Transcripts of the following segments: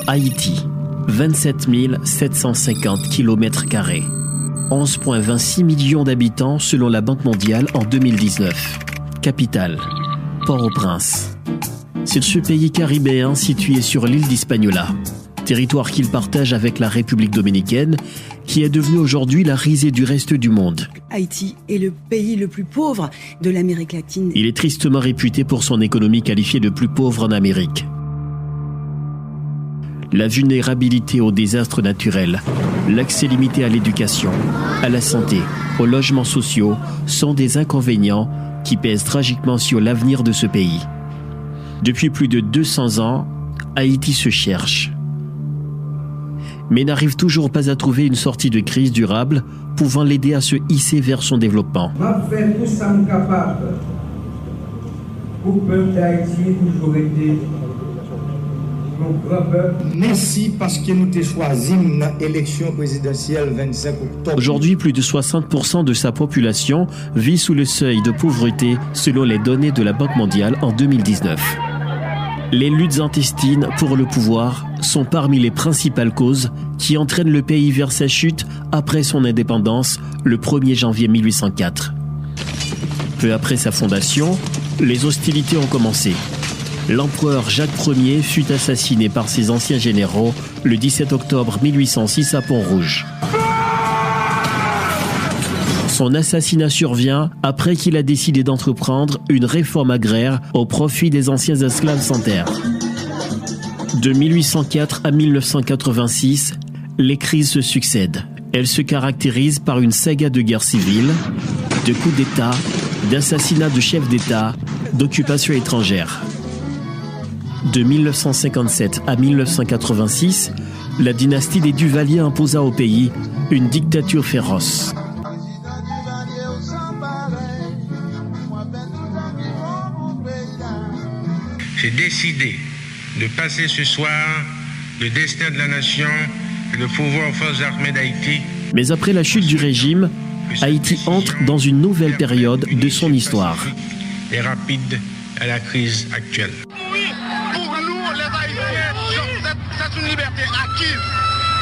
Haïti, 27 750 km². 11,26 millions d'habitants selon la Banque mondiale en 2019. Capitale, Port-au-Prince. C'est ce pays caribéen situé sur l'île d'Hispaniola, territoire qu'il partage avec la République dominicaine, qui est devenue aujourd'hui la risée du reste du monde. Haïti est le pays le plus pauvre de l'Amérique latine. Il est tristement réputé pour son économie qualifiée de plus pauvre en Amérique. La vulnérabilité aux désastres naturels, l'accès limité à l'éducation, à la santé, aux logements sociaux sont des inconvénients qui pèsent tragiquement sur l'avenir de ce pays. Depuis plus de 200 ans, Haïti se cherche, mais n'arrive toujours pas à trouver une sortie de crise durable pouvant l'aider à se hisser vers son développement. Merci parce que nous t'ai choisi dans l'élection présidentielle 25 octobre. Aujourd'hui, plus de 60% de sa population vit sous le seuil de pauvreté selon les données de la Banque mondiale en 2019. Les luttes intestines pour le pouvoir sont parmi les principales causes qui entraînent le pays vers sa chute après son indépendance le 1er janvier 1804. Peu après sa fondation, les hostilités ont commencé. L'empereur Jacques Ier fut assassiné par ses anciens généraux le 17 octobre 1806 à Pont-Rouge. Son assassinat survient après qu'il a décidé d'entreprendre une réforme agraire au profit des anciens esclaves sans terre. De 1804 à 1986, les crises se succèdent. Elles se caractérisent par une saga de guerre civile, de coups d'État, d'assassinats de chefs d'État, d'occupations étrangères. De 1957 à 1986, la dynastie des Duvalier imposa au pays une dictature féroce. J'ai décidé de passer ce soir le destin de la nation et le pouvoir aux forces armées d'Haïti. Mais après la chute du régime, Haïti entre dans une nouvelle période de son histoire. Et rapide à la crise actuelle.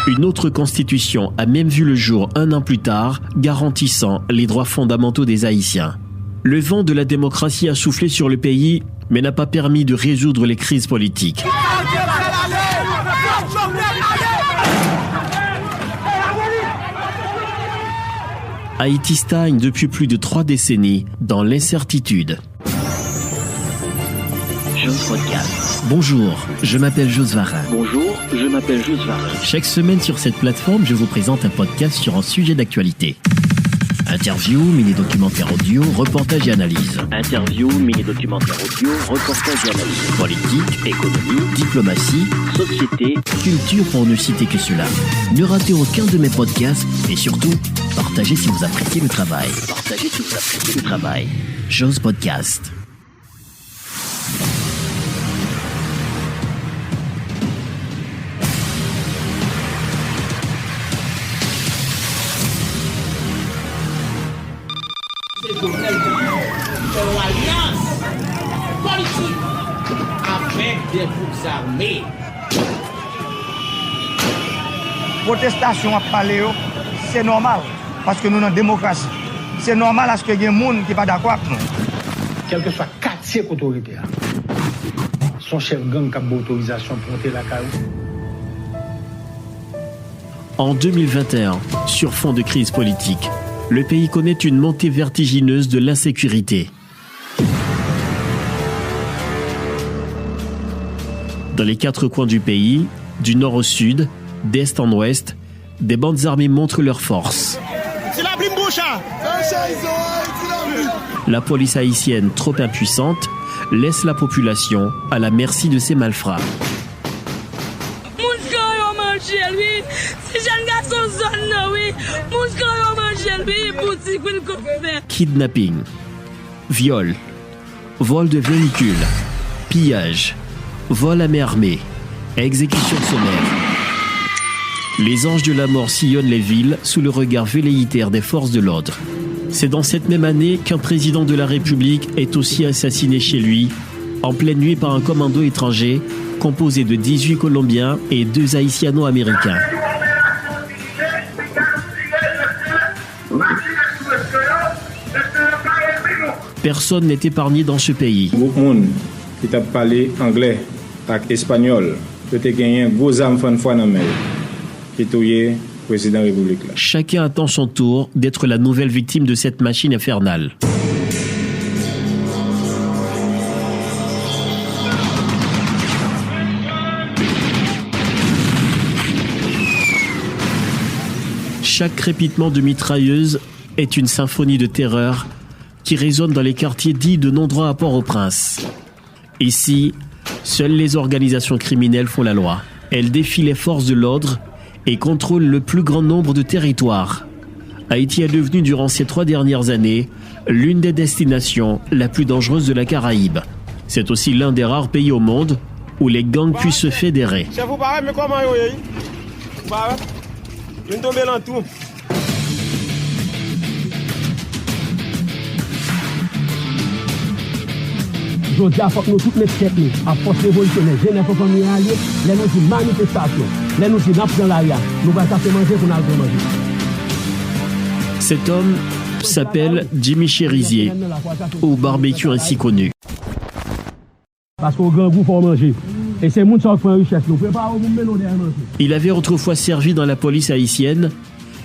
Une autre constitution a même vu le jour un an plus tard, garantissant les droits fondamentaux des Haïtiens. Le vent de la démocratie a soufflé sur le pays, mais n'a pas permis de résoudre les crises politiques. Haïti stagne depuis plus de 3 décennies dans l'incertitude. Bonjour, je m'appelle Jos Varin. Bonjour, je m'appelle Jos Varin. Chaque semaine sur cette plateforme, je vous présente un podcast sur un sujet d'actualité. Interview, mini-documentaire audio, reportage et analyse. Interview, mini-documentaire audio, reportage et analyse. Politique, économie, diplomatie, société, culture pour ne citer que cela. Ne ratez aucun de mes podcasts et surtout, partagez si vous appréciez le travail. Jos Podcast. Politique avec des groupes armés. Protestation à parler, c'est normal parce que nous sommes en démocratie. C'est normal parce que y a des gens qui ne sont pas d'accord avec nous. Quel que soit le quartier autoritaire, son chef gang qui a l'autorisation pour monter la caille. En 2021, sur fond de crise politique, le pays connaît une montée vertigineuse de l'insécurité. Dans les 4 coins du pays, du nord au sud, d'est en ouest, des bandes armées montrent leur force. La police haïtienne, trop impuissante, laisse la population à la merci de ses malfrats. Kidnapping, viol, vol de véhicules, pillage, vol à main armée, exécution sommaire. Les anges de la mort sillonnent les villes sous le regard velléitaire des forces de l'ordre. C'est dans cette même année qu'un président de la République est aussi assassiné chez lui, en pleine nuit par un commando étranger, composé de 18 Colombiens et 2 Haïtiano-Américains. Personne n'est épargné dans ce pays. Beaucoup de monde qui a parlé anglais et espagnol peut-être gagner un gros arme fois dans mer qui est président de la République. Chacun attend son tour d'être la nouvelle victime de cette machine infernale. Chaque crépitement de mitrailleuse est une symphonie de terreur qui résonne dans les quartiers dits de non-droit à Port-au-Prince. Ici, seules les organisations criminelles font la loi. Elles défient les forces de l'ordre et contrôlent le plus grand nombre de territoires. Haïti est devenu durant ces 3 dernières années l'une des destinations la plus dangereuse de la Caraïbe. C'est aussi l'un des rares pays au monde où les gangs puissent se fédérer. Je dis à faut que nous toutes les têtes, à force révolutionnaire, Genève pour nous allier, les nous dit manifestation, les nous dit dans la rue, nous allons faire manger pour nous manger. Cet homme s'appelle Jimmy Cherizier, au barbecue ainsi connu. Parce qu'au grand goût, il faut manger. Et c'est moun qui font richesse. Nous préparons pour nous manger. Il avait autrefois servi dans la police haïtienne,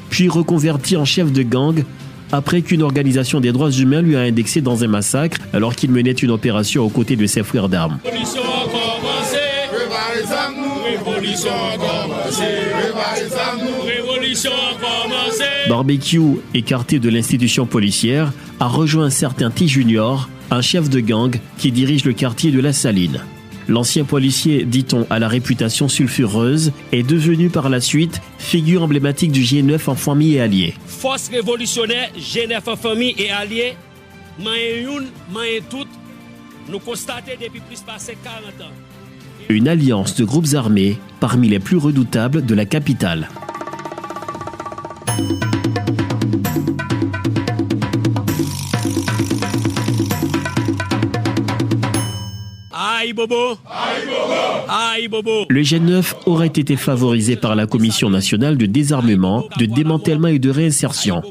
puis reconverti en chef de gang, après qu'une organisation des droits humains lui a indexé dans un massacre alors qu'il menait une opération aux côtés de ses frères d'armes. Barbecue, écarté de l'institution policière, a rejoint un certain T Junior, un chef de gang qui dirige le quartier de La Saline. L'ancien policier, dit-on, à la réputation sulfureuse, est devenu par la suite figure emblématique du G9 en famille et alliés. Force révolutionnaire, G9 en famille et alliés, main toutes, nous constatons depuis plus de 40 ans. Une alliance de groupes armés parmi les plus redoutables de la capitale. Aïe bobo! Aïe bobo! Aïe bobo! Le G9 aurait été favorisé par la Commission nationale de désarmement, de démantèlement et de réinsertion.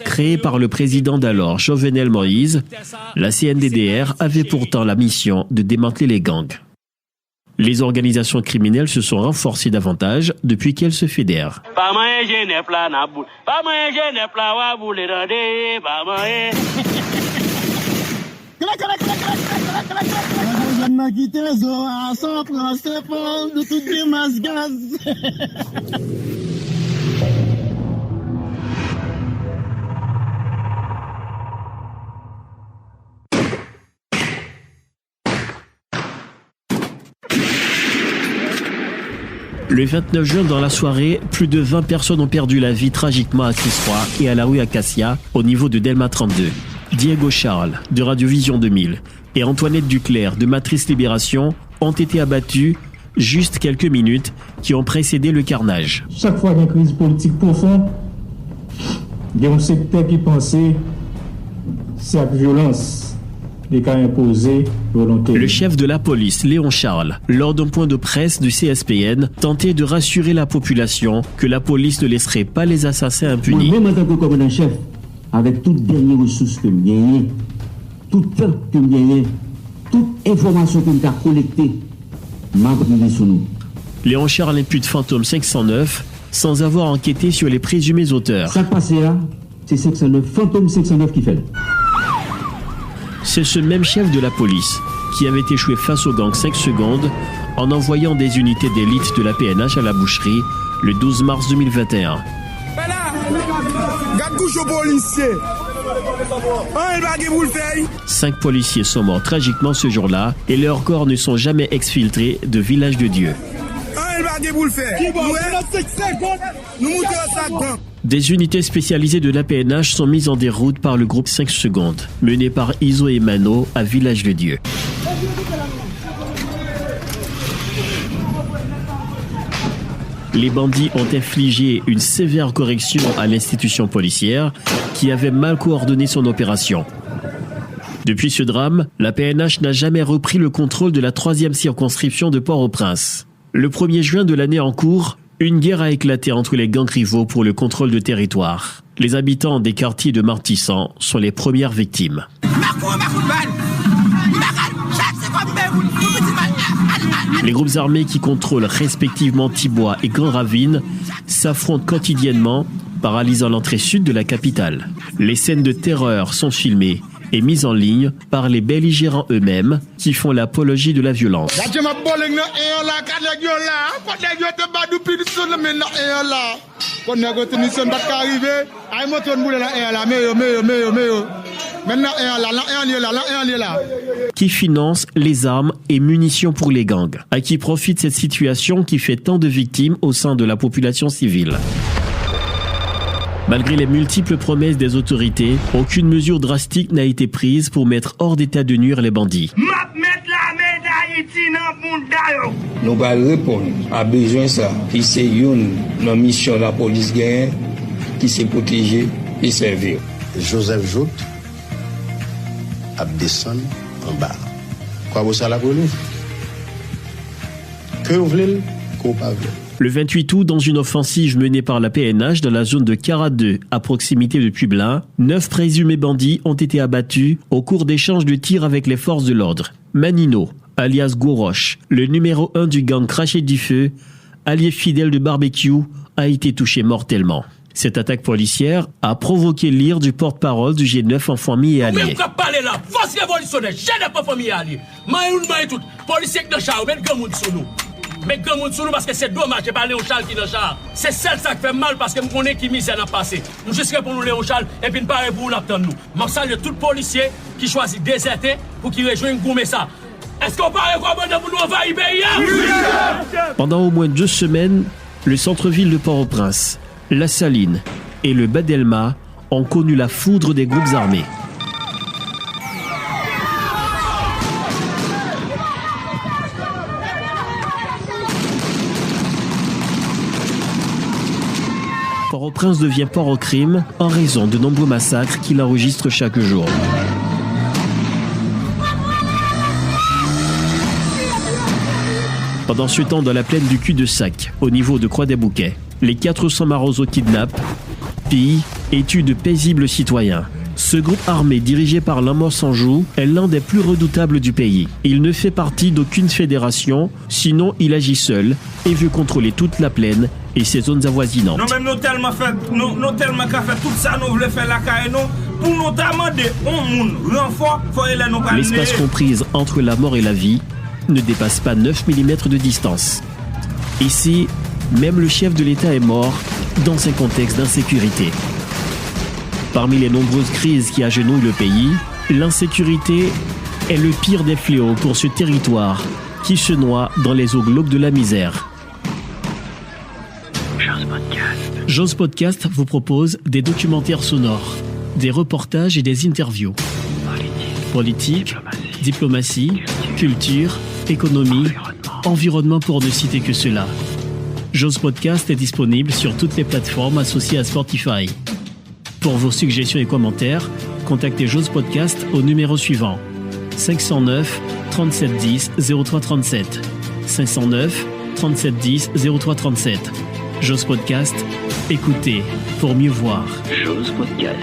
Créée par le président d'alors, Jovenel Moïse, la CNDDR avait pourtant la mission de démanteler les gangs. Les organisations criminelles se sont renforcées davantage depuis qu'elles se fédèrent. Le 29 juin, dans la soirée, plus de 20 personnes ont perdu la vie tragiquement à Crisroy et à la rue Acacia, au niveau de Delma 32. Diego Charles, de Radiovision 2000, et Antoinette Duclerc, de Matrice Libération, ont été abattus juste quelques minutes qui ont précédé le carnage. Chaque fois qu'il y a une crise politique profonde, il y a un secteur qui pensait cette violence. Le chef de la police, Léon Charles, lors d'un point de presse du CSPN, tentait de rassurer la population que la police ne laisserait pas les assassins impunis. Même en tant que commandant-chef, avec toute dernière ressource que je gagne, tout temps que je gagne, toute information que je collectée, m'a privé sur nous. Léon Charles impute Fantôme 509 sans avoir enquêté sur les présumés auteurs. Ça passe là, c'est 509, Fantôme 509 qui fait. C'est ce même chef de la police qui avait échoué face au gang 5 secondes en envoyant des unités d'élite de la PNH à la boucherie le 12 mars 2021. 5 policiers sont morts tragiquement ce jour-là et leurs corps ne sont jamais exfiltrés de Village de Dieu. Des unités spécialisées de la PNH sont mises en déroute par le groupe 5 secondes, mené par Iso et Mano à Village de Dieu. Les bandits ont infligé une sévère correction à l'institution policière qui avait mal coordonné son opération. Depuis ce drame, la PNH n'a jamais repris le contrôle de la 3e circonscription de Port-au-Prince. Le 1er juin de l'année en cours, une guerre a éclaté entre les gangs rivaux pour le contrôle de territoire. Les habitants des quartiers de Martissan sont les premières victimes. Les groupes armés qui contrôlent respectivement Thibois et Grand Ravine s'affrontent quotidiennement, paralysant l'entrée sud de la capitale. Les scènes de terreur sont filmées et mises en ligne par les belligérants eux-mêmes qui font l'apologie de la violence. Qui finance les armes et munitions pour les gangs, à qui profite cette situation qui fait tant de victimes au sein de la population civile. Malgré les multiples promesses des autorités, aucune mesure drastique n'a été prise pour mettre hors d'état de nuire les bandits. Nous allons répondre à besoin ça, qui c'est une mission de la police gagne, qui s'est protégé et servir. Joseph Jout a descendu en bas. Quoi vous ça la police? Que vous voulez, qu'on pas voulez. Le 28 août, dans une offensive menée par la PNH dans la zone de Cara 2, à proximité de Publin, 9 présumés bandits ont été abattus au cours d'échanges de tirs avec les forces de l'ordre. Manino, alias Goroche, le numéro 1 du gang Craché du Feu, allié fidèle de Barbecue, a été touché mortellement. Cette attaque policière a provoqué l'ire du porte-parole du G9 en famille et alliés. Même quand parler là, force révolutionnaire, G9 en famille et alliés. Maïoun tout, policier qui dans char, mettre grand monde sur nous. Mais grand monde sur nous parce que c'est dommage de parler au char qui dans char. C'est celle ça qui fait mal parce que nous connaissons qui misère n'a passé. Nous jusqu'à pour nous les au char et puis ne pas pour nous attendre nous. Je salue tout policier qui choisit déserter pour qu'il rejoigne Goumé ça. Est-ce qu'on parle quoi pour nous envahir pays? Pendant au moins 2 semaines, le centre-ville de Port-au-Prince, La Saline et le Bas-Delma ont connu la foudre des groupes armés. Port-au-Prince devient port au crime en raison de nombreux massacres qu'il enregistre chaque jour. Pendant ce temps, dans la plaine du cul-de-sac, au niveau de Croix-des-Bouquets, les 400 Maroso kidnappent, pillent et tuent de paisibles citoyens. Ce groupe armé dirigé par Lamor Sanjou est l'un des plus redoutables du pays. Il ne fait partie d'aucune fédération, sinon il agit seul et veut contrôler toute la plaine et ses zones avoisinantes. Nous tellement fait tout ça, nous voulons faire la carrière, pour notamment des renforts, l'espace comprise entre la mort et la vie ne dépasse pas 9 mm de distance. Ici, même le chef de l'État est mort dans un contexte d'insécurité. Parmi les nombreuses crises qui agenouillent le pays, l'insécurité est le pire des fléaux pour ce territoire qui se noie dans les eaux glauques de la misère. Joz Podcast vous propose des documentaires sonores, des reportages et des interviews. Politique, diplomatie, culture, économie, environnement pour ne citer que cela. Joz Podcast est disponible sur toutes les plateformes associées à Spotify. Pour vos suggestions et commentaires, contactez Joz Podcast au numéro suivant 509 3710 0337 509 3710 0337. Joz Podcast, écoutez pour mieux voir. Joz Podcast.